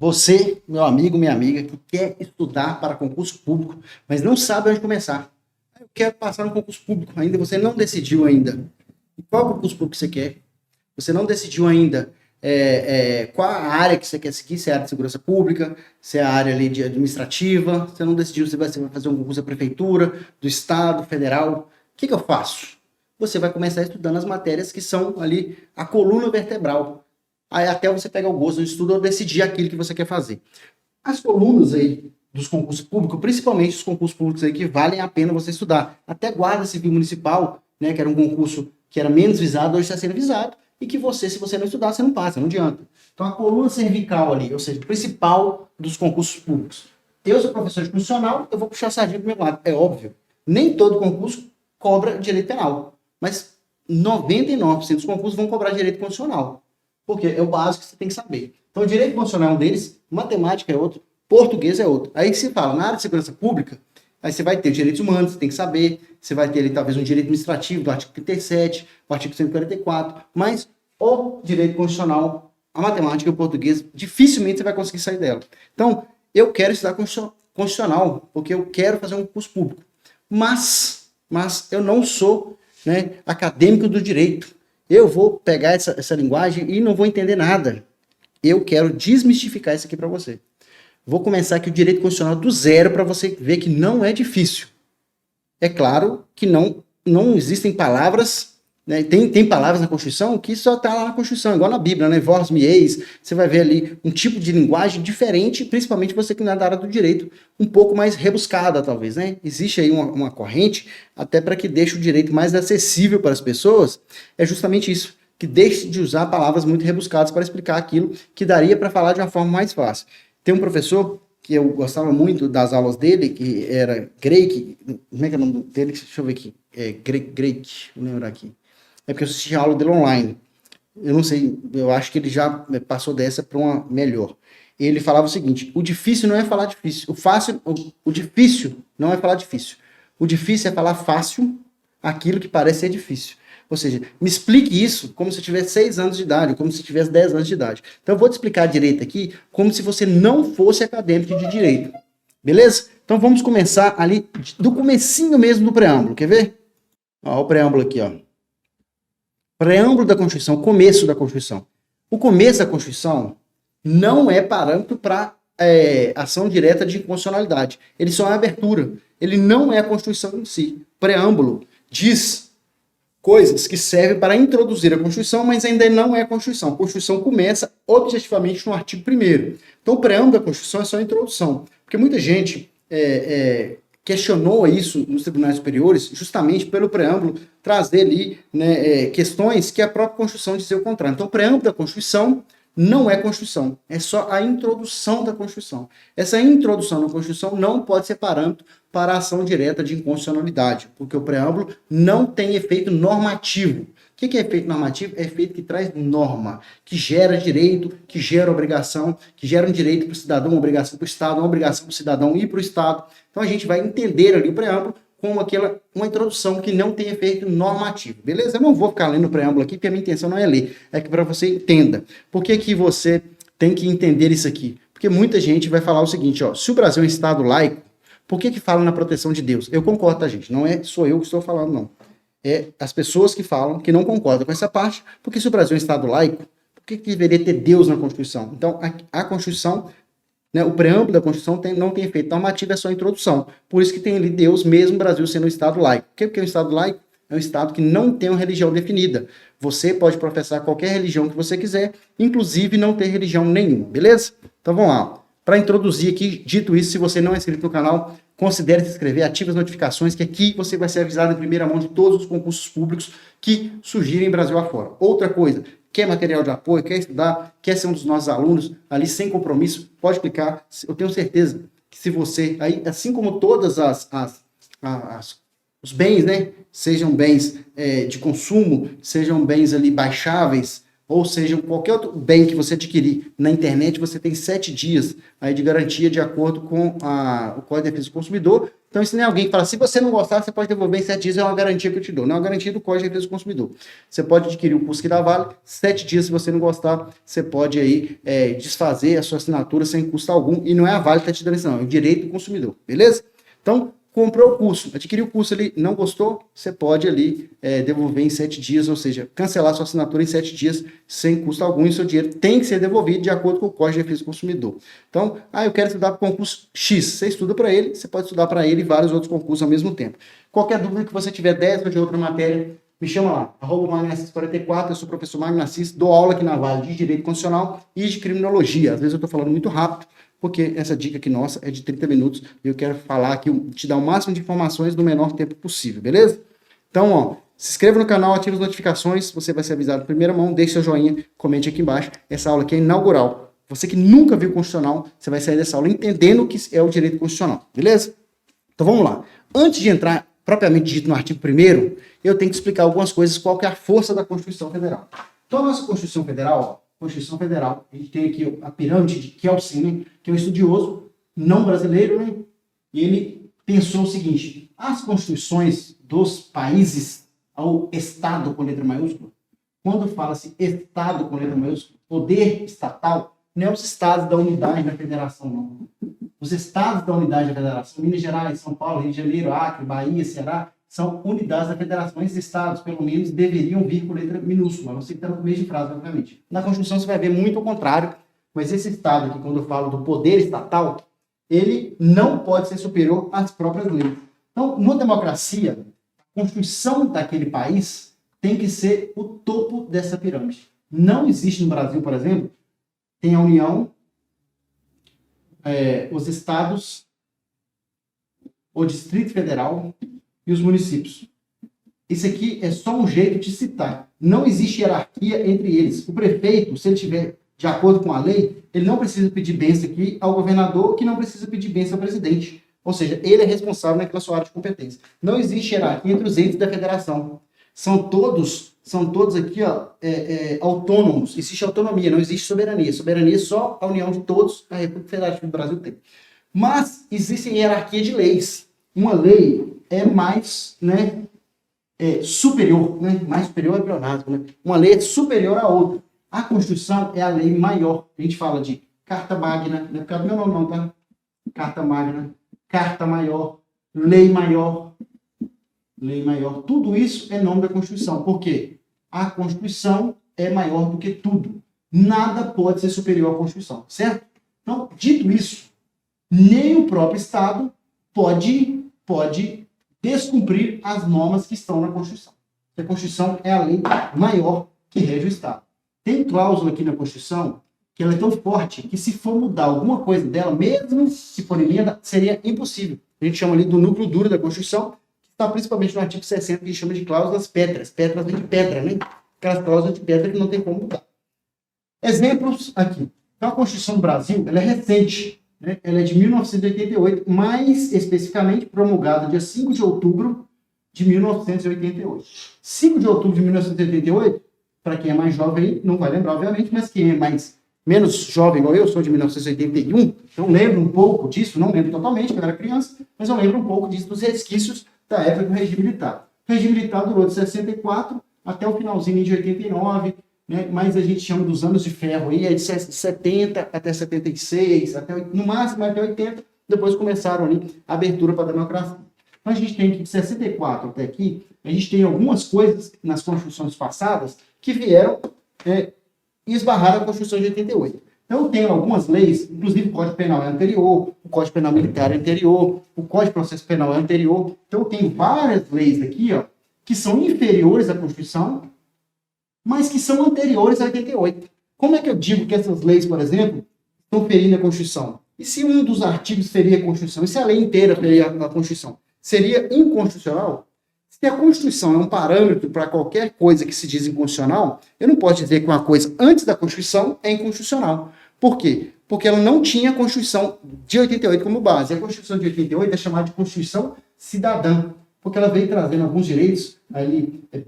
Você, meu amigo, minha amiga, que quer estudar para concurso público, mas não sabe onde começar. Eu quero passar no concurso público, ainda você não decidiu ainda. E qual concurso público você quer? Você não decidiu ainda qual a área que você quer seguir, se é a área de segurança pública, se é a área ali de administrativa, você não decidiu se você vai fazer um concurso da prefeitura, do estado, federal. O que eu faço? Você vai começar estudando as matérias que são ali a coluna vertebral. Aí até você pegar o gosto do estudo ou decidir aquilo que você quer fazer. As colunas aí dos concursos públicos, principalmente os concursos públicos aí que valem a pena você estudar. Até Guarda Civil Municipal, né, que era um concurso que era menos visado, hoje está sendo visado, e que você, se você não estudar, você não passa, não adianta. Então a coluna cervical ali, ou seja, o principal dos concursos públicos. Eu sou professor de constitucional, eu vou puxar a sardinha pro meu lado. É óbvio, nem todo concurso cobra direito penal, mas 99% dos concursos vão cobrar direito constitucional. Porque é o básico que você tem que saber. Então, o direito constitucional é um deles, matemática é outro, português é outro. Aí se fala, na área de segurança pública, aí você vai ter direitos humanos, você tem que saber, você vai ter ali talvez um direito administrativo do artigo 37, o artigo 144, mas o direito constitucional, a matemática e o português, dificilmente você vai conseguir sair dela. Então, eu quero estudar constitucional, porque eu quero fazer um curso público. Mas eu não sou, né, acadêmico do direito. Eu vou pegar essa linguagem e não vou entender nada. Eu quero desmistificar isso aqui para você. Vou começar aqui o direito constitucional do zero para você ver que não é difícil. É claro que não existem palavras, né? Tem palavras na Constituição que só está lá na Constituição, igual na Bíblia, né? Vós me eis, você vai ver ali um tipo de linguagem diferente, principalmente você que não é da área do direito, um pouco mais rebuscada, talvez, né? Existe aí uma corrente, até para que deixe o direito mais acessível para as pessoas, é justamente isso, que deixe de usar palavras muito rebuscadas para explicar aquilo que daria para falar de uma forma mais fácil. Tem um professor que eu gostava muito das aulas dele, que era Greg, como é que é o nome dele? Deixa eu ver aqui. Greg, vou lembrar aqui. É porque eu assisti a aula dele online. Eu não sei, eu acho que ele já passou dessa para uma melhor. Ele falava o seguinte: o difícil não é falar difícil. O difícil não é falar difícil. O difícil é falar fácil aquilo que parece ser difícil. Ou seja, me explique isso como se eu tivesse 6 anos de idade, como se eu tivesse 10 anos de idade. Então eu vou te explicar direito aqui como se você não fosse acadêmico de direito. Beleza? Então vamos começar ali do comecinho mesmo do preâmbulo. Quer ver? Ó, o preâmbulo aqui, ó. Preâmbulo da Constituição, começo da Constituição. O começo da Constituição não é parâmetro para ação direta de inconstitucionalidade. Ele só é abertura. Ele não é a Constituição em si. Preâmbulo diz coisas que servem para introduzir a Constituição, mas ainda não é a Constituição. A Constituição começa objetivamente no artigo 1º. Então, o preâmbulo da Constituição é só a introdução. Porque muita gente questionou isso nos tribunais superiores, justamente pelo preâmbulo trazer ali, né, questões que a própria Constituição dizia o contrário. Então, o preâmbulo da Constituição não é Constituição, é só a introdução da Constituição. Essa introdução da Constituição não pode ser parâmetro para a ação direta de inconstitucionalidade, porque o preâmbulo não tem efeito normativo. O que é efeito normativo? É efeito que traz norma, que gera direito, que gera obrigação, que gera um direito para o cidadão, uma obrigação para o Estado, uma obrigação para o cidadão e para o Estado. Então a gente vai entender ali o preâmbulo como uma introdução que não tem efeito normativo, beleza? Eu não vou ficar lendo o preâmbulo aqui, porque a minha intenção não é ler, é que para você entenda. Por que você tem que entender isso aqui? Porque muita gente vai falar o seguinte, ó, se o Brasil é um Estado laico, por que fala na proteção de Deus? Eu concordo, tá, gente? Não sou eu que estou falando, não. É as pessoas que falam que não concordam com essa parte, porque se o Brasil é um Estado laico, por que deveria ter Deus na Constituição? Então, a Constituição, né, o preâmbulo da Constituição não tem efeito normativo, é só a introdução. Por isso que tem ali Deus, mesmo o Brasil sendo um Estado laico. O que é um Estado laico? É um Estado que não tem uma religião definida. Você pode professar qualquer religião que você quiser, inclusive não ter religião nenhuma, beleza? Então vamos lá. Para introduzir aqui, dito isso, se você não é inscrito no canal, considere se inscrever, ative as notificações, que aqui você vai ser avisado em primeira mão de todos os concursos públicos que surgirem Brasil afora. Outra coisa, quer material de apoio, quer estudar, quer ser um dos nossos alunos, ali sem compromisso, pode clicar. Eu tenho certeza que se você, aí, assim como todas os bens, né, sejam bens de consumo, sejam bens ali baixáveis, ou seja, qualquer outro bem que você adquirir na internet, você tem 7 dias aí de garantia de acordo com o Código de Defesa do Consumidor Então, isso não é alguém que fala, se você não gostar, você pode devolver em 7 dias, é uma garantia que eu te dou. Não é uma garantia do Código de Defesa do Consumidor. Você pode adquirir o curso que dá vale, 7 dias, se você não gostar, você pode aí desfazer a sua assinatura sem custo algum, e não é a Vale que está te dando isso, não, é o direito do consumidor, beleza? Então, comprou o curso, adquiriu o curso ali, não gostou, você pode ali devolver em 7 dias, ou seja, cancelar sua assinatura em 7 dias sem custo algum, e seu dinheiro tem que ser devolvido de acordo com o Código de Defesa do Consumidor. Então, eu quero estudar para o concurso X, você estuda para ele, você pode estudar para ele e vários outros concursos ao mesmo tempo. Qualquer dúvida que você tiver dessa ou de outra matéria, me chama lá, @magnoassis44, eu sou o professor Magno Assis, dou aula aqui na Vale de Direito Constitucional e de Criminologia. Às vezes eu estou falando muito rápido, porque essa dica aqui nossa é de 30 minutos e eu quero falar aqui, te dar o máximo de informações no menor tempo possível, beleza? Então, se inscreva no canal, ative as notificações, você vai ser avisado em primeira mão, deixe seu joinha, comente aqui embaixo. Essa aula aqui é inaugural. Você que nunca viu constitucional, você vai sair dessa aula entendendo o que é o direito constitucional, beleza? Então vamos lá. Antes de entrar propriamente dito no artigo 1º, eu tenho que explicar algumas coisas, qual que é a força da Constituição Federal. Então a nossa Constituição Federal, a gente tem aqui a pirâmide de Kelsen, que é um estudioso não brasileiro, né? E ele pensou o seguinte: as constituições dos países ao Estado com letra maiúscula, quando fala-se Estado com letra maiúscula, poder estatal, não é os estados da unidade da federação, não. Os estados da unidade da federação, Minas Gerais, São Paulo, Rio de Janeiro, Acre, Bahia, Ceará, são unidades da federação. Esses estados, pelo menos, deveriam vir com letra minúscula, não sei que está no começo de frase, obviamente. Na Constituição você vai ver muito ao contrário, mas esse estado aqui, quando eu falo do poder estatal, ele não pode ser superior às próprias leis. Então, na democracia, a Constituição daquele país tem que ser o topo dessa pirâmide. Não existe no Brasil, por exemplo, tem a União, os estados, o Distrito Federal e os municípios. Isso aqui é só um jeito de citar. Não existe hierarquia entre eles. O prefeito, se ele estiver de acordo com a lei, ele não precisa pedir bênção aqui ao governador, que não precisa pedir bênção ao presidente. Ou seja, ele é responsável naquela sua área de competência. Não existe hierarquia entre os entes da federação. São todos aqui autônomos. Existe autonomia, não existe soberania. Soberania é só a união de todos, a República Federativa do Brasil tem. Mas existe hierarquia de leis. Uma lei é mais superior, mais superior é pleonasmo, uma lei é superior à outra. A Constituição é a lei maior. A gente fala de Carta Magna, não é por causa do meu nome não, tá? Carta Magna, Carta Maior, Lei Maior, tudo isso é nome da Constituição. Por quê? A Constituição é maior do que tudo. Nada pode ser superior à Constituição, certo? Então, dito isso, nem o próprio Estado pode descumprir as normas que estão na Constituição. A Constituição é a lei maior que rege o Estado. Tem cláusula aqui na Constituição que ela é tão forte que se for mudar alguma coisa dela, mesmo se for emenda, seria impossível. A gente chama ali do núcleo duro da Constituição, que está principalmente no artigo 60, que a gente chama de cláusulas pétreas. Pétreas vem de pedra, né? Aquelas cláusulas de pedra que não tem como mudar. Exemplos aqui. Então, a Constituição do Brasil, ela é recente, né? Ela é de 1988, mais especificamente promulgada dia 5 de outubro de 1988. 5 de outubro de 1988, para quem é mais jovem, não vai lembrar, obviamente, mas quem é menos jovem, igual eu, sou de 1981, então lembro um pouco disso, não lembro totalmente, porque eu era criança, mas eu lembro um pouco disso, dos resquícios da época do regime militar. O regime militar durou de 64 até o finalzinho de 89, né? Mas a gente chama dos anos de ferro aí, é de 70 até 76, no máximo até 80, depois começaram ali a abertura para a democracia. Então a gente tem que de 64 até aqui, a gente tem algumas coisas nas constituições passadas que vieram esbarrar a Constituição de 88. Então, tem algumas leis, inclusive o Código Penal é anterior, o Código Penal Militar é anterior, o Código de Processo Penal é anterior. Então, tem várias leis aqui, que são inferiores à Constituição, mas que são anteriores a 88. Como é que eu digo que essas leis, por exemplo, estão ferindo a Constituição? E se um dos artigos ferir a Constituição? E se a lei inteira ferir a Constituição? Seria inconstitucional? Se a Constituição é um parâmetro para qualquer coisa que se diz inconstitucional, eu não posso dizer que uma coisa antes da Constituição é inconstitucional. Por quê? Porque ela não tinha a Constituição de 88 como base. A Constituição de 88 é chamada de Constituição Cidadã, porque ela veio trazendo alguns direitos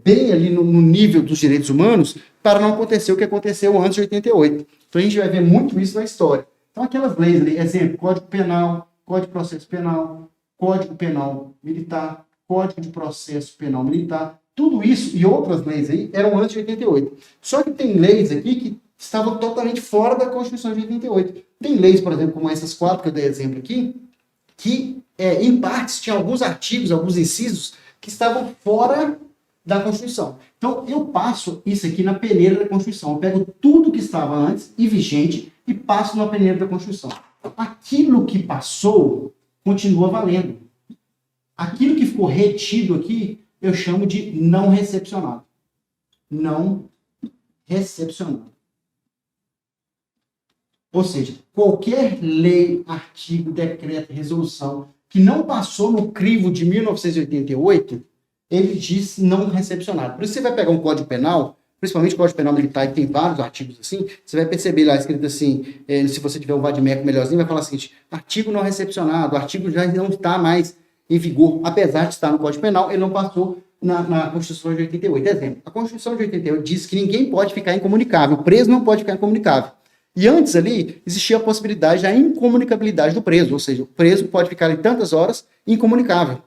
bem ali no nível dos direitos humanos para não acontecer o que aconteceu antes de 88. Então a gente vai ver muito isso na história. Então aquelas leis ali, exemplo, Código Penal, Código de Processo Penal, Código Penal Militar, Código de Processo Penal Militar, tudo isso e outras leis aí eram antes de 88. Só que tem leis aqui que estavam totalmente fora da Constituição de 88. Tem leis, por exemplo, como essas 4 que eu dei exemplo aqui, que em partes tinham alguns artigos, alguns incisos que estavam fora da Constituição. Então, eu passo isso aqui na peneira da Constituição. Eu pego tudo que estava antes e vigente e passo na peneira da Constituição. Aquilo que passou continua valendo. Aquilo que ficou retido aqui, eu chamo de não recepcionado. Não recepcionado. Ou seja, qualquer lei, artigo, decreto, resolução que não passou no crivo de 1988, ele diz não recepcionado. Por isso você vai pegar um Código Penal, principalmente o Código Penal Militar, que tem vários artigos assim, você vai perceber lá escrito assim, se você tiver um vadimeco melhorzinho, vai falar o seguinte, artigo não recepcionado, o artigo já não está mais em vigor, apesar de estar no Código Penal, ele não passou na Constituição de 88. Exemplo, a Constituição de 88 diz que ninguém pode ficar incomunicável, o preso não pode ficar incomunicável. E antes ali, existia a possibilidade da incomunicabilidade do preso, ou seja, o preso pode ficar ali tantas horas incomunicável.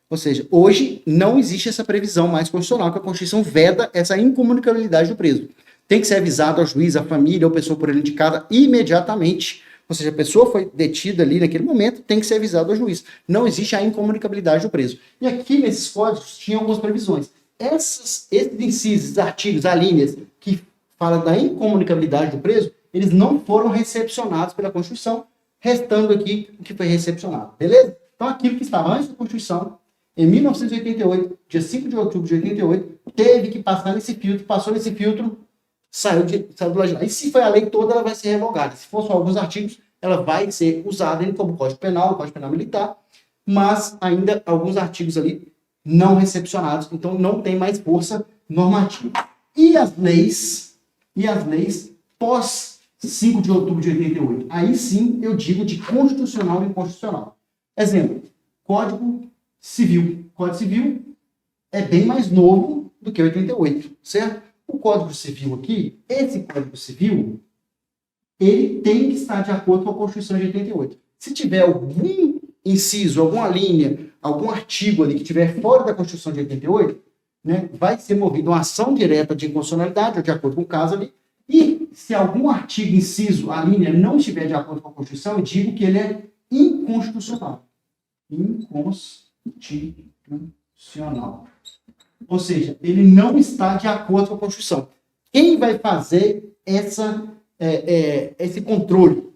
Ou seja, hoje não existe essa previsão mais constitucional, que a Constituição veda essa incomunicabilidade do preso. Tem que ser avisado ao juiz, à família ou pessoa por ele indicada imediatamente. Ou seja, a pessoa foi detida ali naquele momento, tem que ser avisado ao juiz. Não existe a incomunicabilidade do preso. E aqui nesses códigos tinham algumas previsões. Esses incisos, artigos, alíneas que falam da incomunicabilidade do preso, eles não foram recepcionados pela Constituição, restando aqui o que foi recepcionado. Beleza? Então aquilo que estava antes da Constituição, em 1988, dia 5 de outubro de 88, teve que passar nesse filtro, passou nesse filtro, saiu do lado de lá. E se foi a lei toda, ela vai ser revogada. Se for só alguns artigos, ela vai ser usada como Código Penal, Código Penal Militar, mas ainda alguns artigos ali não recepcionados, então não tem mais força normativa. E as leis pós 5 de outubro de 88, aí sim eu digo de constitucional e inconstitucional. Exemplo, Código Civil. Código Civil é bem mais novo do que 88, certo? O Código Civil aqui, esse Código Civil, ele tem que estar de acordo com a Constituição de 88. Se tiver algum inciso, alguma linha, algum artigo ali que estiver fora da Constituição de 88, né, vai ser movida uma ação direta de inconstitucionalidade, ou de acordo com o caso ali, e se algum artigo, inciso, a linha não estiver de acordo com a Constituição, eu digo que ele é inconstitucional. Inconstitucional. Ou seja, ele não está de acordo com a Constituição. Quem vai fazer esse controle?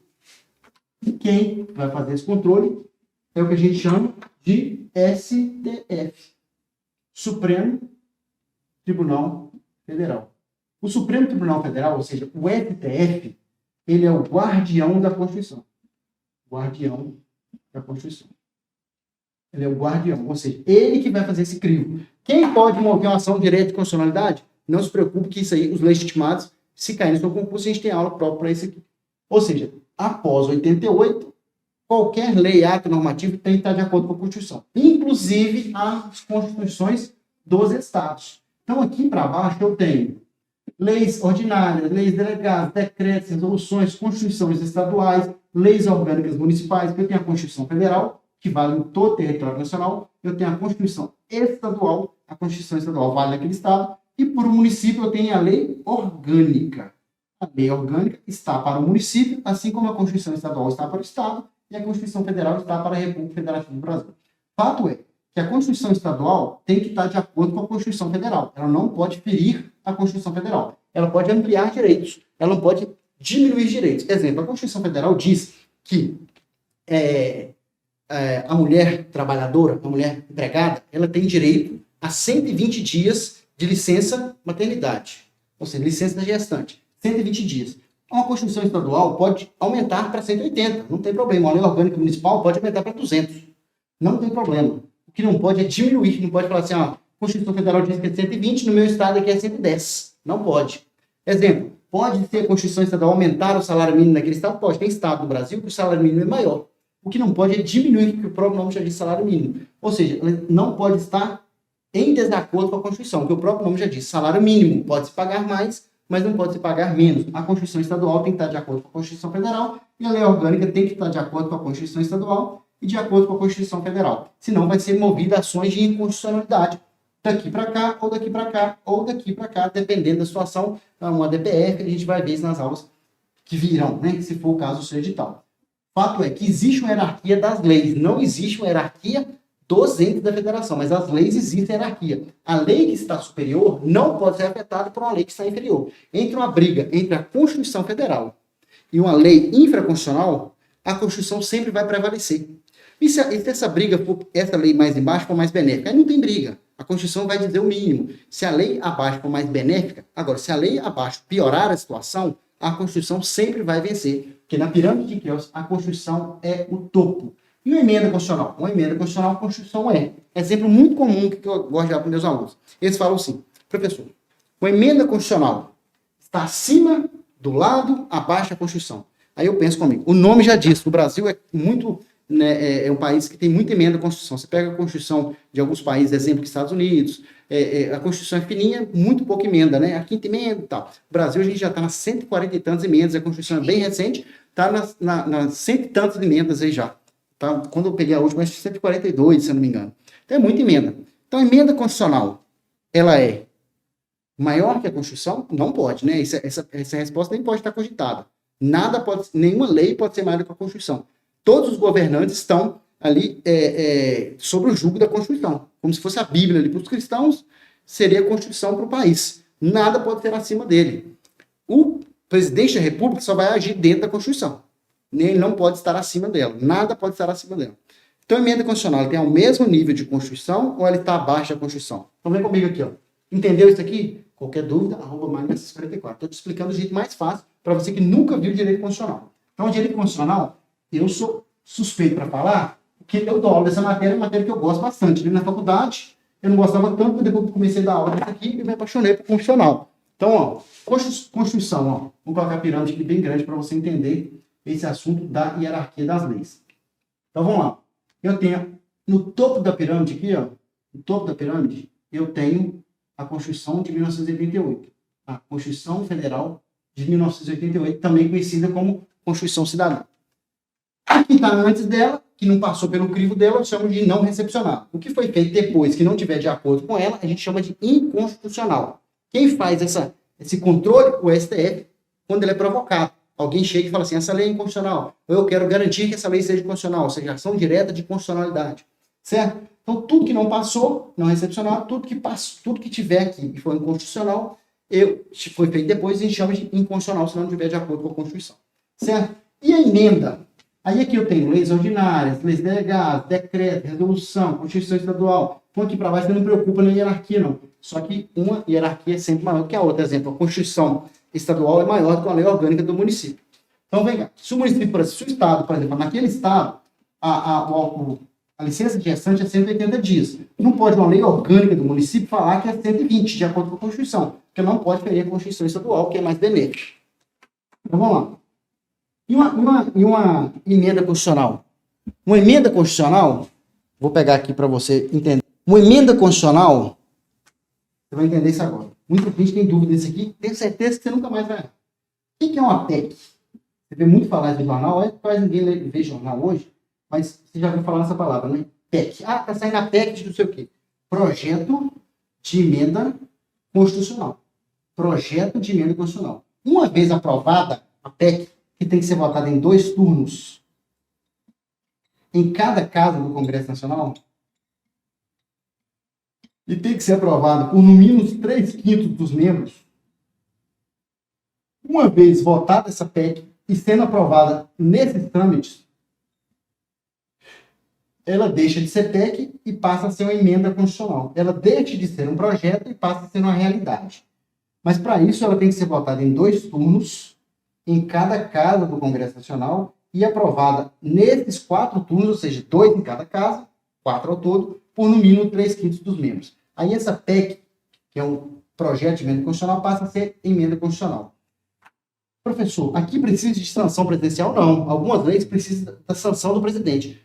Quem vai fazer esse controle é o que a gente chama de STF, Supremo Tribunal Federal. O Supremo Tribunal Federal, ou seja, o STF, ele é o guardião da Constituição. Guardião da Constituição. Ele é o guardião, ou seja, ele que vai fazer esse crivo. Quem pode mover uma ação direta de constitucionalidade? Não se preocupe que isso aí, os legitimados, se cair no seu concurso, a gente tem aula própria para isso aqui. Ou seja, após 88, qualquer lei, ato normativo tem que estar de acordo com a Constituição. Inclusive as constituições dos estados. Então, aqui para baixo eu tenho leis ordinárias, leis delegadas, decretos, resoluções, constituições estaduais, leis orgânicas municipais, eu tenho a Constituição Federal, que vale em todo o território nacional, eu tenho a Constituição Estadual, a Constituição Estadual vale naquele estado, e por município eu tenho a lei orgânica. A lei orgânica está para o município, assim como a Constituição Estadual está para o estado, e a Constituição Federal está para a República Federativa do Brasil. Fato é que a Constituição Estadual tem que estar de acordo com a Constituição Federal. Ela não pode ferir a Constituição Federal. Ela pode ampliar direitos, ela não pode diminuir direitos. Exemplo, a Constituição Federal diz que a mulher trabalhadora, a mulher empregada, ela tem direito a 120 dias de licença maternidade, ou seja, licença da gestante, 120 dias. Uma Constituição Estadual pode aumentar para 180, não tem problema. Uma lei orgânica municipal pode aumentar para 200, não tem problema. O que não pode é diminuir, não pode falar assim, a Constituição Federal diz que é 120, no meu estado aqui é 110. Não pode. Exemplo, pode ser a Constituição Estadual aumentar o salário mínimo naquele estado? Pode. Tem estado no Brasil que o salário mínimo é maior. O que não pode é diminuir, porque o próprio nome já diz salário mínimo. Ou seja, não pode estar em desacordo com a Constituição, porque o próprio nome já diz salário mínimo. Pode-se pagar mais, mas não pode se pagar menos. A Constituição Estadual tem que estar de acordo com a Constituição Federal e a lei orgânica tem que estar de acordo com a Constituição Estadual e de acordo com a Constituição Federal. Senão vai ser movida ações de inconstitucionalidade daqui para cá, ou daqui para cá, ou daqui para cá, dependendo da situação, uma DPF, a gente vai ver isso nas aulas que virão, né? Se for o caso do seu edital. Fato é que existe uma hierarquia das leis, não existe uma hierarquia dos entes da federação, mas as leis existem hierarquia. A lei que está superior não pode ser afetada por uma lei que está inferior. Entre uma briga entre a Constituição Federal e uma lei infraconstitucional, a Constituição sempre vai prevalecer. E se essa briga for, essa lei mais embaixo for mais benéfica? Aí não tem briga. A Constituição vai dizer o mínimo. Se a lei abaixo for mais benéfica, agora, se a lei abaixo piorar a situação, a Constituição sempre vai vencer. Porque na pirâmide de Kelsen, a Constituição é o topo. E uma emenda constitucional? Uma emenda constitucional, a Constituição é. Exemplo muito comum que eu gosto de dar para meus alunos. Eles falam assim, professor, uma emenda constitucional está acima, do lado, abaixo da Constituição. Aí eu penso comigo, o nome já diz, o Brasil é muito, né, é um país que tem muita emenda à Constituição. Você pega a Constituição de alguns países, exemplo, dos Estados Unidos, a Constituição é fininha, muito pouca emenda, né? A quinta emenda e tal. O Brasil, a gente já está nas 140 e tantas emendas, a Constituição é bem recente, está nas cento e tantas emendas aí já. Tá? Quando eu peguei a última, acho que 142, se eu não me engano. Então é muita emenda. Então a emenda constitucional, ela é maior que a Constituição? Não pode, né? Essa resposta nem pode estar cogitada. Nenhuma lei pode ser maior do que a Constituição. Todos os governantes estão ali sobre o jugo da Constituição. Como se fosse a Bíblia ali para os cristãos, seria a Constituição para o país. Nada pode ser acima dele. O presidente da República só vai agir dentro da Constituição. Ele não pode estar acima dela. Nada pode estar acima dela. Então, a emenda constitucional tem o mesmo nível de Constituição ou ela está abaixo da Constituição? Então, vem comigo aqui. Ó. Entendeu isso aqui? Qualquer dúvida, @magnus44. Estou te explicando do jeito mais fácil para você que nunca viu direito constitucional. Então, o direito constitucional, eu sou suspeito para falar, porque eu dou aula dessa matéria, é uma matéria que eu gosto bastante. Na faculdade, eu não gostava tanto, mas depois que comecei a dar aula disso aqui, eu me apaixonei por constitucional. Então, ó, Constituição, ó, vou colocar a pirâmide aqui bem grande para você entender esse assunto da hierarquia das leis. Então, vamos lá. Eu tenho, no topo da pirâmide aqui, ó, no topo da pirâmide, eu tenho a Constituição de 1988. A Constituição Federal de 1988, também conhecida como Constituição Cidadã. A que está antes dela, que não passou pelo crivo dela, eu chamo de não recepcionável. O que foi feito depois, que não tiver de acordo com ela, a gente chama de inconstitucional. Quem faz esse controle? O STF, quando ele é provocado. Alguém chega e fala assim, essa lei é inconstitucional. Ou eu quero garantir que essa lei seja constitucional, ou seja, ação direta de constitucionalidade. Certo? Então, tudo que não passou, não recepcionado, tudo que tiver aqui e for inconstitucional, foi feito depois, a gente chama de inconstitucional, se não tiver de acordo com a Constituição. Certo? E a emenda? Aí aqui eu tenho leis ordinárias, leis delegadas, decreto, resolução, Constituição estadual. Então aqui para baixo não me preocupa na hierarquia, não. Só que uma hierarquia é sempre maior que a outra. Por exemplo, a Constituição estadual é maior do que a lei orgânica do município. Então, vem cá. Se o município, se o estado, por exemplo, naquele estado, a licença de gestante é 180 dias. Não pode uma lei orgânica do município falar que é 120, de acordo com a Constituição. Porque não pode ferir a Constituição estadual, que é mais benéfica. Então, vamos lá. E uma emenda constitucional? Uma emenda constitucional, vou pegar aqui para você entender. Uma emenda constitucional, você vai entender isso agora. Muita gente tem dúvida disso aqui, tenho certeza que você nunca mais vai. O que é uma PEC? Você vê muito falar de jornal, quase ninguém vê jornal hoje, mas você já ouviu falar nessa palavra, né? PEC. Ah, tá saindo a PEC de não sei o quê. Projeto de emenda constitucional. Projeto de emenda constitucional. Uma vez aprovada, a PEC, que tem que ser votada em 2 turnos, em cada casa do Congresso Nacional, e tem que ser aprovada por no mínimo 3/5 dos membros, uma vez votada essa PEC e sendo aprovada nesses trâmites, ela deixa de ser PEC e passa a ser uma emenda constitucional. Ela deixa de ser um projeto e passa a ser uma realidade. Mas para isso ela tem que ser votada em 2 turnos, em cada casa do Congresso Nacional, e aprovada nesses 4 turnos, ou seja, 2 em cada casa, 4 ao todo, por no mínimo 3/5 dos membros. Aí essa PEC, que é um projeto de emenda constitucional, passa a ser emenda constitucional. Professor, aqui precisa de sanção presidencial? Não. Algumas leis precisam da sanção do presidente.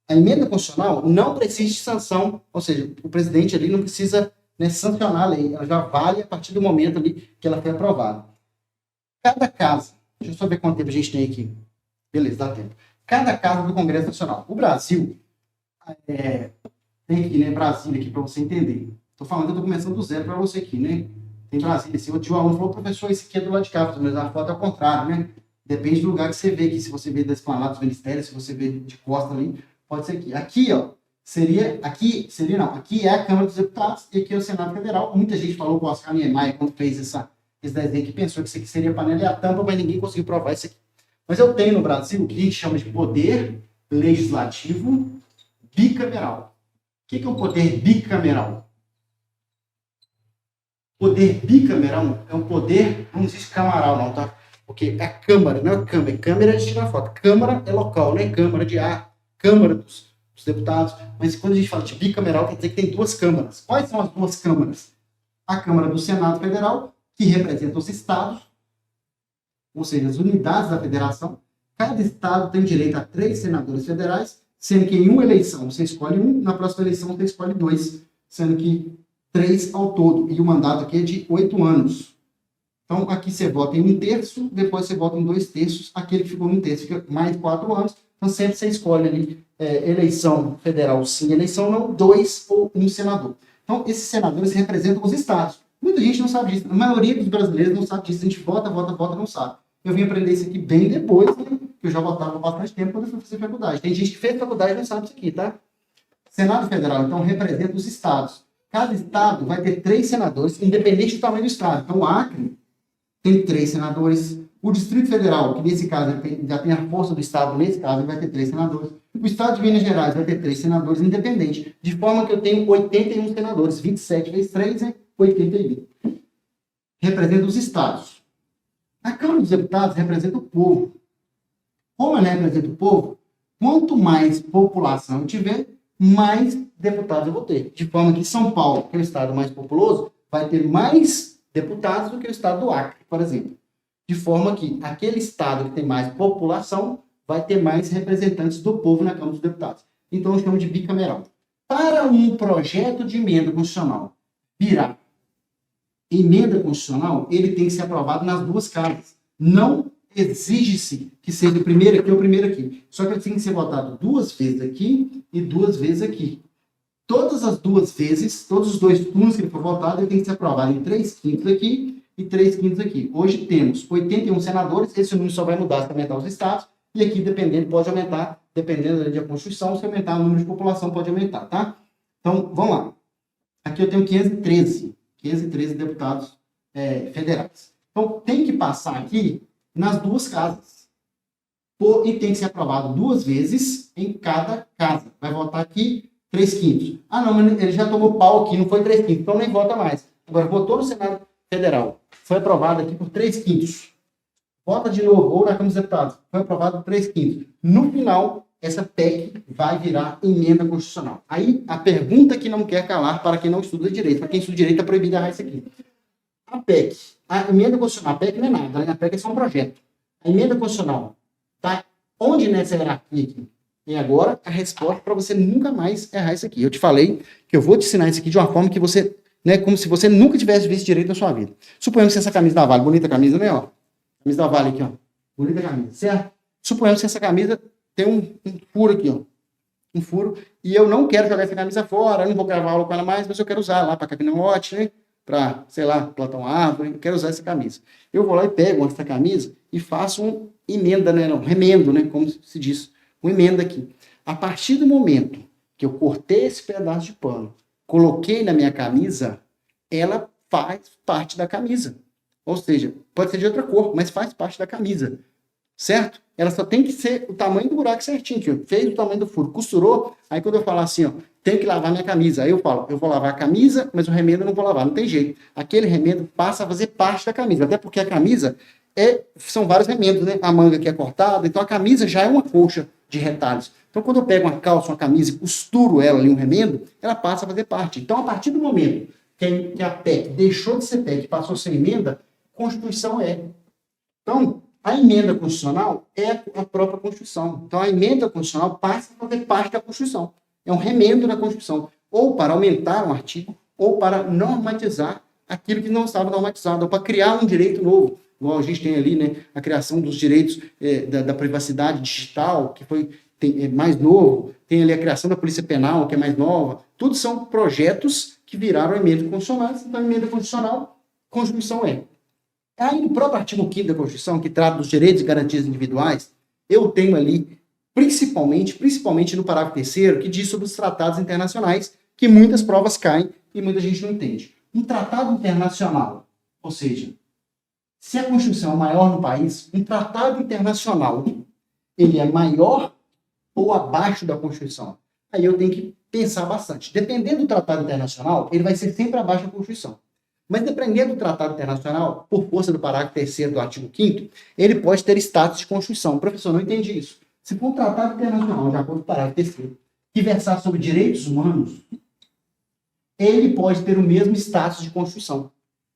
A emenda constitucional não precisa de sanção, ou seja, o presidente ali não precisa, né, sancionar a lei, ela já vale a partir do momento ali que ela foi aprovada. Cada casa, deixa eu só ver quanto tempo a gente tem aqui. Beleza, dá tempo. cada casa do Congresso Nacional. O Brasil, tem aqui, né, Brasília aqui para você entender. Estou falando que eu estou começando do zero para você aqui, né? Tem Brasília. Esse outro aluno falou, professor, esse aqui é do lado de cá, mas a foto é ao contrário, né? Depende do lugar que você vê aqui. Se você vê da esplanada dos ministérios, se você vê de costa ali, pode ser aqui. Aqui, ó, aqui é a Câmara dos Deputados e aqui é o Senado Federal. Muita gente falou com o Oscar Niemeyer quando fez esse desenho que pensou que isso aqui seria a panela e a tampa, mas ninguém conseguiu provar isso aqui. Mas eu tenho no Brasil o que a gente chama de poder legislativo bicameral. O que é o poder bicameral? Poder bicameral é um poder, não existe camaral não, tá? Porque é a Câmara, não é Câmara. Câmara é de tirar foto. Câmara é local, né? Câmara de ar, Câmara dos deputados. Mas quando a gente fala de bicameral, quer dizer que tem duas câmaras. Quais são as duas câmaras? A Câmara do Senado Federal, que representa os estados, ou seja, as unidades da federação. Cada estado tem direito a 3 senadores federais, sendo que em uma eleição você escolhe um, na próxima eleição você escolhe 2, sendo que 3 ao todo. E o mandato aqui é de 8 anos. Então, aqui você vota em 1/3, depois você vota em 2/3, aquele que ficou em 1/3 fica mais 4 anos. Então, sempre você escolhe ali, eleição federal sim, eleição não, 2 ou 1 senador. Então, esses senadores representam os estados. Muita gente não sabe disso. A maioria dos brasileiros não sabe disso. A gente vota, não sabe. Eu vim aprender isso aqui bem depois, né? Que eu já votava há bastante tempo quando eu fui fazer faculdade. Tem gente que fez faculdade e não sabe isso aqui, tá? Senado Federal, então, representa os estados. Cada estado vai ter 3 senadores, independente do tamanho do estado. Então, o Acre tem 3 senadores. O Distrito Federal, que nesse caso já tem a força do estado, nesse caso, ele vai ter 3 senadores. O estado de Minas Gerais vai ter 3 senadores independentes, de forma que eu tenho 81 senadores. 27 vezes 3 é 81. Representa os estados. A Câmara dos Deputados representa o povo. Como ela representa o povo, quanto mais população eu tiver, mais deputados eu vou ter. De forma que São Paulo, que é o estado mais populoso, vai ter mais deputados do que o estado do Acre, por exemplo. De forma que aquele estado que tem mais população vai ter mais representantes do povo na Câmara dos Deputados. Então, eu chamo de bicameral. Para um projeto de emenda constitucional virar emenda constitucional, ele tem que ser aprovado nas 2 casas. Não exige-se que seja o primeiro aqui ou o primeiro aqui. Só que ele tem que ser votado 2 vezes aqui e 2 vezes aqui. Todas as 2 vezes, todos os 2 turnos que ele for votado, ele tem que ser aprovado em 3/5 aqui e 3/5 aqui. Hoje temos 81 senadores, esse número só vai mudar se aumentar os estados, e aqui, dependendo, pode aumentar, dependendo da Constituição, se aumentar o número de população, pode aumentar, tá? Então, vamos lá. Aqui eu tenho 513 deputados federais. Então, tem que passar aqui nas 2 casas. E tem que ser aprovado 2 vezes em cada casa. Vai votar aqui 3/5. Ah, não, mas ele já tomou pau aqui, não foi 3/5, então nem vota mais. Agora, votou no Senado Federal, foi aprovado aqui por 3/5. Vota de novo, ou na Câmara dos Deputados, foi aprovado por 3/5. No final, essa PEC vai virar emenda constitucional. Aí, a pergunta que não quer calar para quem não estuda direito. Para quem estuda direito, é proibido errar isso aqui. A PEC, a emenda constitucional, a PEC não é nada, né? A PEC é só um projeto. A emenda constitucional está onde nessa hierarquia aqui? E agora, a resposta para você nunca mais errar isso aqui. Eu te falei que eu vou te ensinar isso aqui de uma forma que você, né, como se você nunca tivesse visto direito na sua vida. Suponhamos que essa camisa da Vale, bonita camisa, né, ó? Camisa da Vale aqui, ó. Bonita camisa, certo? Suponhamos que essa camisa tem um furo aqui, ó. Um furo. E eu não quero jogar essa camisa fora, eu não vou gravar aula com ela mais, mas eu quero usar lá para capinote, né? Para, sei lá, plantar uma árvore, eu quero usar essa camisa. Eu vou lá e pego essa camisa e faço uma emenda, né? Não, remendo, né? Como se diz. Uma emenda aqui. A partir do momento que eu cortei esse pedaço de pano, coloquei na minha camisa, ela faz parte da camisa. Ou seja, pode ser de outra cor, mas faz parte da camisa. Certo? Ela só tem que ser o tamanho do buraco certinho. Que fez o tamanho do furo, costurou. Aí quando eu falar assim, ó, tenho que lavar minha camisa. Aí eu falo, eu vou lavar a camisa, mas o remendo eu não vou lavar. Não tem jeito. Aquele remendo passa a fazer parte da camisa. Até porque a camisa são vários remendos, né? A manga que é cortada. Então a camisa já é uma colcha de retalhos. Então quando eu pego uma calça, uma camisa e costuro ela ali, um remendo, ela passa a fazer parte. Então a partir do momento que a PEC deixou de ser PEC e passou a ser emenda, Constituição é. Então, a emenda constitucional é a própria Constituição. Então, a emenda constitucional passa a fazer parte da Constituição. É um remendo na Constituição. Ou para aumentar um artigo, ou para normatizar aquilo que não estava normatizado, ou para criar um direito novo. igual a gente tem ali, né, a criação dos direitos da privacidade digital, que é mais novo, tem ali a criação da Polícia Penal, que é mais nova, tudo são projetos que viraram emenda constitucional, então emenda constitucional, Constituição é. Aí no próprio artigo 5º da Constituição, que trata dos direitos e garantias individuais, eu tenho ali, principalmente no parágrafo 3º, que diz sobre os tratados internacionais, que muitas provas caem e muita gente não entende. Um tratado internacional, ou seja, se a Constituição é maior no país, um tratado internacional, ele é maior ou abaixo da Constituição? Aí eu tenho que pensar bastante. Dependendo do tratado internacional, ele vai ser sempre abaixo da Constituição. Mas dependendo do tratado internacional, por força do parágrafo 3º do artigo 5º, ele pode ter status de Constituição. Professor, não entendi isso. Se for um tratado internacional, de acordo com o parágrafo 3º, que versar sobre direitos humanos, ele pode ter o mesmo status de Constituição.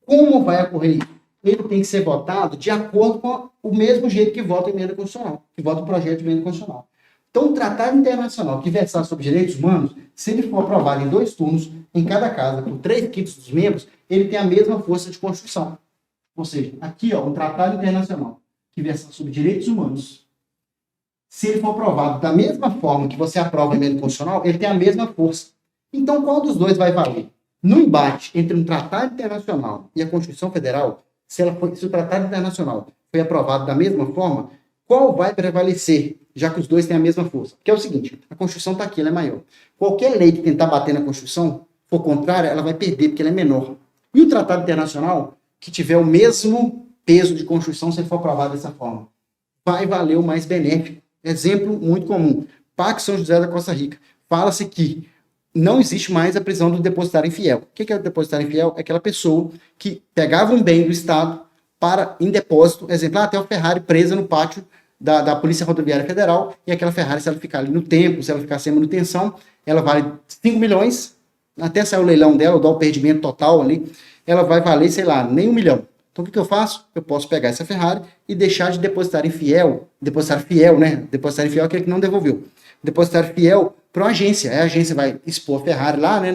Como vai ocorrer isso? Ele tem que ser votado de acordo com o mesmo jeito que vota a emenda constitucional, que vota o projeto de emenda constitucional. Então, o tratado internacional que versar sobre direitos humanos, se ele for aprovado em 2 turnos, em cada casa, por 3/5 dos membros, ele tem a mesma força de Constituição. Ou seja, aqui, ó, um tratado internacional que versar sobre direitos humanos, se ele for aprovado da mesma forma que você aprova a emenda constitucional, ele tem a mesma força. Então, qual dos dois vai valer? No embate entre um tratado internacional e a Constituição Federal, se o tratado internacional foi aprovado da mesma forma, qual vai prevalecer, já que os dois têm a mesma força? Que é o seguinte, a Constituição está aqui, ela é maior. Qualquer lei que tentar bater na Constituição, for contrária, ela vai perder, porque ela é menor. E o tratado internacional, que tiver o mesmo peso de Constituição, se ele for aprovado dessa forma, vai valer o mais benéfico. Exemplo muito comum, Pacto São José da Costa Rica. Fala-se que não existe mais a prisão do depositário infiel. O que é o depositário infiel? É aquela pessoa que pegava um bem do Estado para em depósito, exemplo, até o Ferrari presa no pátio da Polícia Rodoviária Federal, e aquela Ferrari, se ela ficar ali no tempo, se ela ficar sem manutenção, ela vale 5 milhões, até sair o leilão dela, ou dar o perdimento total ali, ela vai valer, sei lá, nem 1 milhão. Então o que eu faço? Eu posso pegar essa Ferrari e deixar de depositário fiel, né? Depositário fiel é aquele que não devolveu. Depositário fiel para uma agência. Aí a agência vai expor a Ferrari lá, né,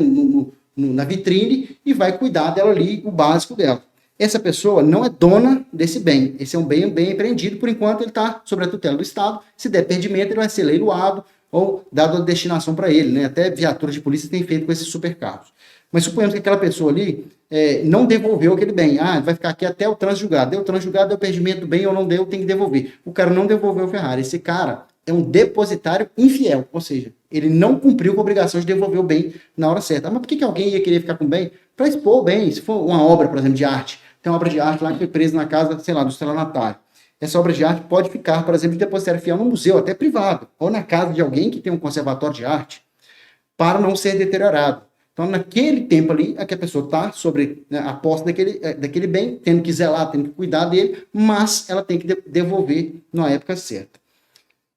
na vitrine e vai cuidar dela ali, o básico dela. Essa pessoa não é dona desse bem. Esse é um bem empreendido, por enquanto ele está sob a tutela do Estado. Se der perdimento, ele vai ser leiloado ou dado a destinação para ele, né? Até viaturas de polícia tem feito com esses supercarros. Mas suponhamos que aquela pessoa ali não devolveu aquele bem. Ah, vai ficar aqui até o trânsito julgado. Deu trânsito julgado, deu perdimento do bem ou não deu, tem que devolver. O cara não devolveu o Ferrari. Esse cara é um depositário infiel, ou seja, ele não cumpriu com a obrigação de devolver o bem na hora certa. Mas por que alguém ia querer ficar com o bem? Para expor o bem. Se for uma obra, por exemplo, de arte, tem uma obra de arte lá que foi presa na casa, sei lá, do estelionatário. Essa obra de arte pode ficar, por exemplo, de depositário fiel no museu, até privado, ou na casa de alguém que tem um conservatório de arte, para não ser deteriorado. Então, naquele tempo ali, é que a pessoa está sobre, né, a posse daquele bem, tendo que zelar, tendo que cuidar dele, mas ela tem que devolver na época certa,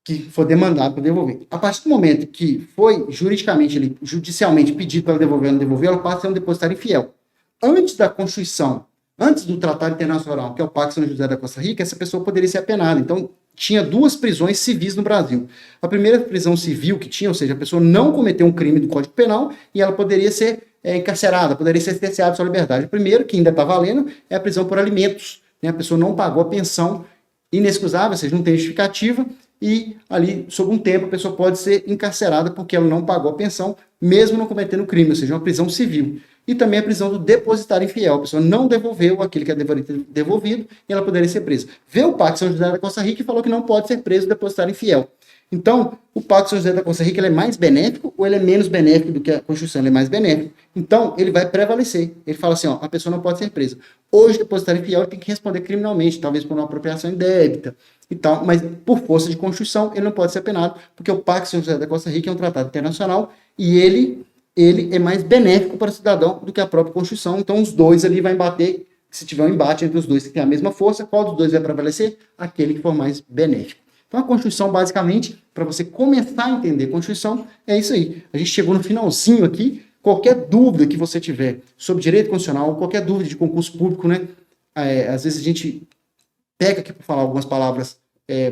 que for demandado para devolver. A partir do momento que foi judicialmente pedido para ela devolver, ela passa a ser um depositário infiel. Antes da Constituição, antes do Tratado Internacional, que é o Pacto São José da Costa Rica, essa pessoa poderia ser apenada. Então, tinha 2 prisões civis no Brasil. A primeira prisão civil que tinha, ou seja, a pessoa não cometeu um crime do Código Penal e ela poderia ser encarcerada, poderia ser cerceada de sua liberdade. O primeiro, que ainda está valendo, é a prisão por alimentos. Né? A pessoa não pagou a pensão inexcusável, ou seja, não tem justificativa, e ali, sob um tempo, a pessoa pode ser encarcerada porque ela não pagou a pensão, mesmo não cometendo crime, ou seja, uma prisão civil. E também a prisão do depositário infiel. A pessoa não devolveu aquilo que deveria ter devolvido e ela poderia ser presa. Veio o Pacto São José da Costa Rica e falou que não pode ser preso o depositário infiel. Então, o Pacto São José da Costa Rica ele é mais benéfico ou ele é menos benéfico do que a Constituição? Ele é mais benéfico. Então, ele vai prevalecer. Ele fala assim, ó, a pessoa não pode ser presa. Hoje, o depositário infiel tem que responder criminalmente, talvez por uma apropriação indébita e tal, mas por força de Constituição, ele não pode ser penado, porque o Pacto São José da Costa Rica é um tratado internacional e ele é mais benéfico para o cidadão do que a própria Constituição. Então, os dois ali vai bater, se tiver um embate entre os dois que tem a mesma força, qual dos dois vai prevalecer? Aquele que for mais benéfico. Então, a Constituição, basicamente, para você começar a entender a Constituição, é isso aí. A gente chegou no finalzinho aqui. Qualquer dúvida que você tiver sobre direito constitucional, qualquer dúvida de concurso público, né? Às vezes a gente pega aqui para falar algumas palavras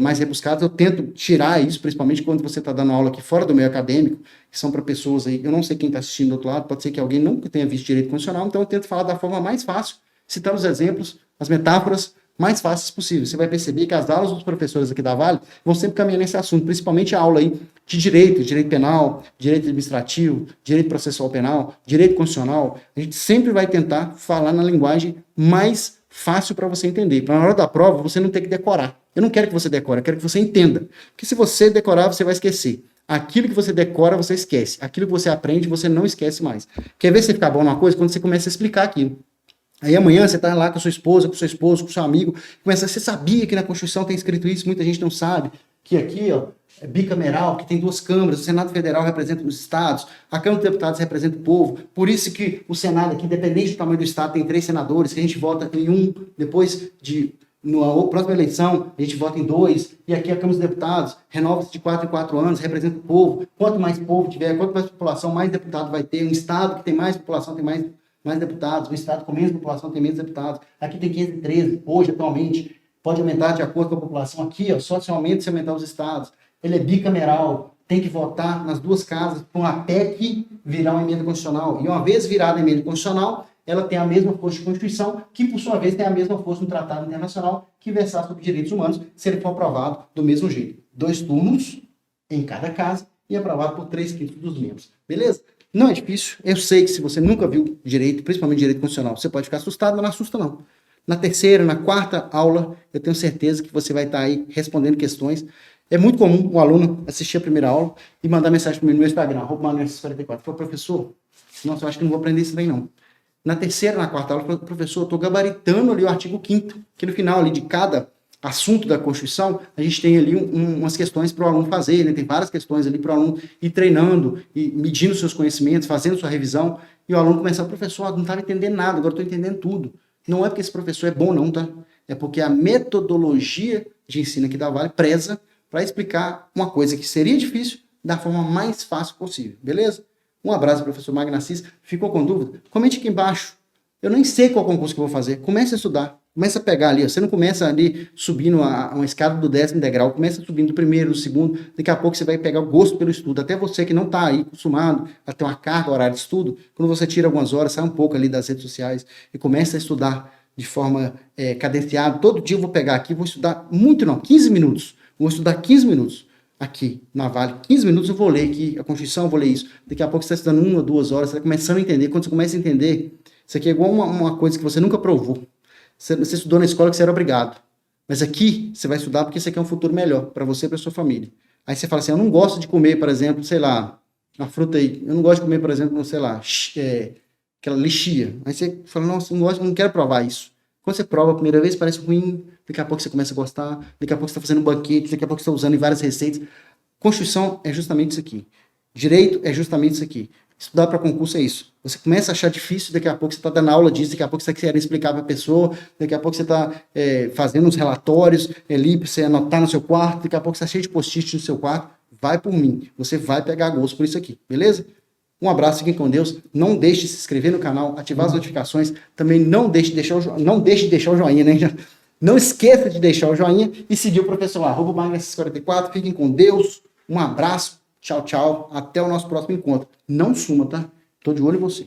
mais rebuscadas, eu tento tirar isso, principalmente quando você está dando aula aqui fora do meio acadêmico, que são para pessoas aí, eu não sei quem está assistindo do outro lado, pode ser que alguém nunca tenha visto direito constitucional, então eu tento falar da forma mais fácil, citando os exemplos, as metáforas, mais fáceis possível. Você vai perceber que as aulas dos professores aqui da Vale vão sempre caminhar nesse assunto, principalmente a aula aí de direito penal, direito administrativo, direito processual penal, direito constitucional. A gente sempre vai tentar falar na linguagem mais fácil para você entender. Para na hora da prova, você não ter que decorar. Eu não quero que você decore, eu quero que você entenda. Porque se você decorar, você vai esquecer. Aquilo que você decora, você esquece. Aquilo que você aprende, você não esquece mais. Quer ver você ficar bom numa coisa? Quando você começa a explicar aquilo. Aí amanhã você está lá com a sua esposa, com o seu esposo, com o seu amigo, começa, você sabia que na Constituição tem escrito isso, muita gente não sabe, que aqui, ó, é bicameral, que tem duas câmaras, o Senado Federal representa os estados, a Câmara dos Deputados representa o povo, por isso que o Senado aqui, independente do tamanho do estado, tem 3 senadores, que a gente vota em um, depois de, na próxima eleição, a gente vota em 2, e aqui a Câmara dos Deputados renova-se de 4 em 4 anos, representa o povo, quanto mais povo tiver, quanto mais população, mais deputado vai ter, um estado que tem mais população tem mais deputados, um estado com menos população tem menos deputados. Aqui tem 513, hoje, atualmente, pode aumentar de acordo com a população. Aqui, ó, só se aumenta se aumentar os estados. Ele é bicameral, tem que votar nas 2 casas para uma PEC virar uma emenda constitucional. E uma vez virada a emenda constitucional, ela tem a mesma força de Constituição, que por sua vez tem a mesma força no Tratado Internacional, que versar sobre direitos humanos, se ele for aprovado do mesmo jeito. 2 turnos em cada casa e aprovado por 3/5 dos membros. Beleza? Não é difícil. Eu sei que se você nunca viu direito, principalmente direito constitucional, você pode ficar assustado, mas não assusta não. Na 3ª, na 4ª aula, eu tenho certeza que você vai estar aí respondendo questões. É muito comum um aluno assistir a primeira aula e mandar mensagem para mim no meu Instagram, @manuel44. Falei, professor, nossa, eu acho que não vou aprender isso daí não. Na 3ª, na 4ª aula, eu falei, professor, eu estou gabaritando ali o artigo 5º, que no final ali de cada assunto da Constituição, a gente tem ali umas questões para o aluno fazer, né? Tem várias questões ali para o aluno ir treinando, e medindo seus conhecimentos, fazendo sua revisão, e o aluno começar, professor, não estava entendendo nada, agora estou entendendo tudo. Não é porque esse professor é bom não, tá? É porque a metodologia de ensino aqui da Vale preza para explicar uma coisa que seria difícil da forma mais fácil possível, beleza? Um abraço, professor Magno Assis. Ficou com dúvida? Comente aqui embaixo. Eu nem sei qual concurso que eu vou fazer. Comece a estudar. Começa a pegar ali. Você não começa ali subindo uma escada do 10º degrau. Começa subindo do 1º, do 2º. Daqui a pouco você vai pegar o gosto pelo estudo. Até você que não está aí acostumado a ter uma carga horária de estudo, quando você tira algumas horas, sai um pouco ali das redes sociais e começa a estudar de forma cadenciada. Todo dia eu vou pegar aqui, vou estudar muito não, 15 minutos. Vou estudar 15 minutos aqui na Vale. 15 minutos eu vou ler aqui a Constituição, eu vou ler isso. Daqui a pouco você está estudando 1 ou 2 horas, você está começando a entender. Quando você começa a entender, isso aqui é igual uma coisa que você nunca provou. Você estudou na escola que você era obrigado. Mas aqui você vai estudar porque isso aqui é um futuro melhor para você e para sua família. Aí você fala assim, eu não gosto de comer, por exemplo, sei lá, uma fruta aí. Eu não gosto de comer, por exemplo, sei lá, aquela lixia. Aí você fala, nossa, não quero provar isso. Quando você prova a primeira vez, parece ruim. Daqui a pouco você começa a gostar. Daqui a pouco você está fazendo um banquete. Daqui a pouco você está usando em várias receitas. Constituição é justamente isso aqui. Direito é justamente isso aqui. Estudar para concurso é isso. Você começa a achar difícil, daqui a pouco você está dando aula disso, daqui a pouco você está querendo explicar para a pessoa, daqui a pouco você está fazendo uns relatórios ali para você anotar no seu quarto, daqui a pouco você está cheio de post-it no seu quarto. Vai por mim. Você vai pegar gosto por isso aqui, beleza? Um abraço, fiquem com Deus. Não deixe de se inscrever no canal, ativar as notificações. Também não deixe de deixar o joinha, né? Não esqueça de deixar o joinha e seguir o professor lá, @magno44. Fiquem com Deus. Um abraço. Tchau, tchau. Até o nosso próximo encontro. Não suma, tá? Tô de olho em você.